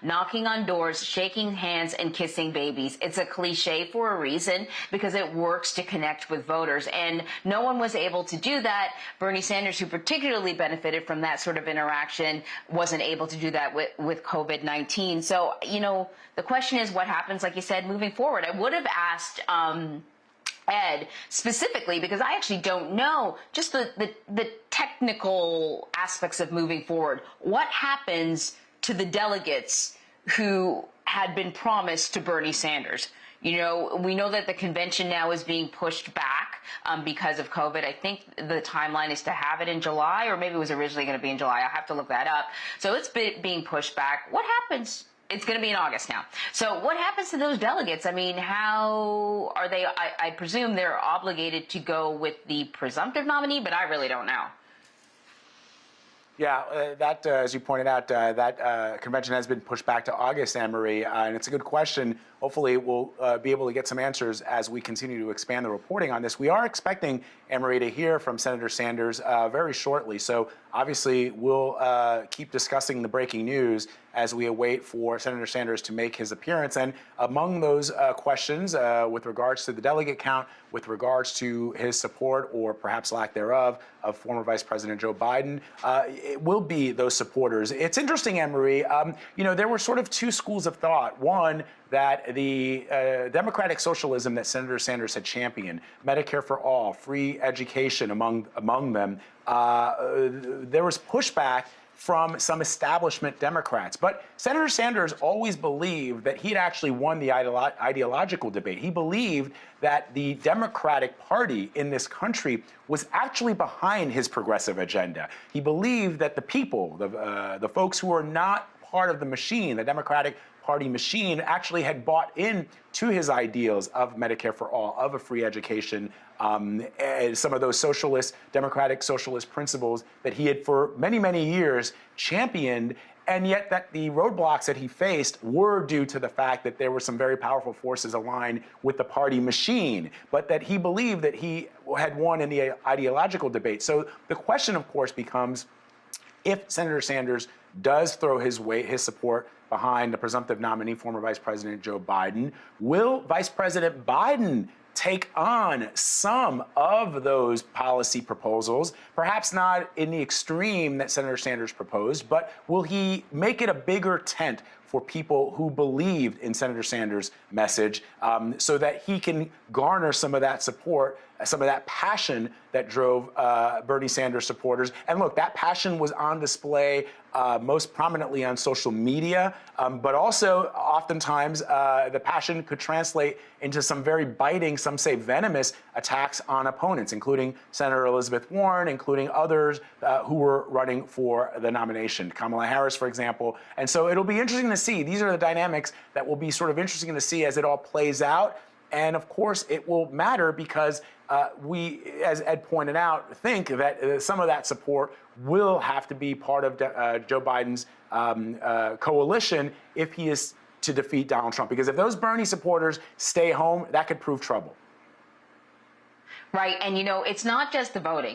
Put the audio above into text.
knocking on doors, shaking hands, and kissing babies. It's a cliche for a reason because it works to connect with voters. And no one was able to do that. Bernie Sanders, who particularly benefited from that sort of interaction, wasn't able to do that with COVID-19. So, the question is what happens, like you said, moving forward. I would have asked Ed specifically, because I actually don't know just the technical aspects of moving forward. What happens to the delegates who had been promised to Bernie Sanders? We know that the convention now is being pushed back because of COVID. I think the timeline is to have it in July, or maybe it was originally going to be in July. I'll have to look that up. So it's being pushed back. What happens? It's going to be in August now. So what happens to those delegates? I mean, how are they? I presume they're obligated to go with the presumptive nominee, but I really don't know. Yeah, that, as you pointed out, that convention has been pushed back to August, Anne-Marie, and it's a good question. Hopefully, we'll be able to get some answers as we continue to expand the reporting on this. We are expecting, Anne-Marie, to hear from Senator Sanders very shortly. So obviously, we'll keep discussing the breaking news as we await for Senator Sanders to make his appearance. And among those questions, with regards to the delegate count, with regards to his support or perhaps lack thereof of former Vice President Joe Biden, it will be those supporters. It's interesting, Anne-Marie, there were sort of two schools of thought. One, that the democratic socialism that Senator Sanders had championed, Medicare for all, free education among them, there was pushback from some establishment Democrats. But Senator Sanders always believed that he'd actually won the ideological debate. He believed that the Democratic Party in this country was actually behind his progressive agenda. He believed that the people, the folks who are not part of the machine, the Democratic Party machine, actually had bought in to his ideals of Medicare for all, of a free education, and some of those socialist, democratic socialist principles that he had for many, many years championed, and yet that the roadblocks that he faced were due to the fact that there were some very powerful forces aligned with the party machine, but that he believed that he had won in the ideological debate. So the question, of course, becomes, if Senator Sanders does throw his weight, his support behind the presumptive nominee, former Vice President Joe Biden, will Vice President Biden take on some of those policy proposals, perhaps not in the extreme that Senator Sanders proposed, but will he make it a bigger tent for people who believed in Senator Sanders' message, so that he can garner some of that support, some of that passion that drove Bernie Sanders supporters? And look, that passion was on display most prominently on social media, but also oftentimes the passion could translate into some very biting, some say venomous, attacks on opponents, including Senator Elizabeth Warren, including others who were running for the nomination, Kamala Harris, for example. And so it'll be interesting to see. These are the dynamics that will be sort of interesting to see as it all plays out. And of course, it will matter because we, as Ed pointed out, think that some of that support will have to be part of Joe Biden's coalition if he is to defeat Donald Trump. Because if those Bernie supporters stay home, that could prove trouble. Right. And, it's not just the voting.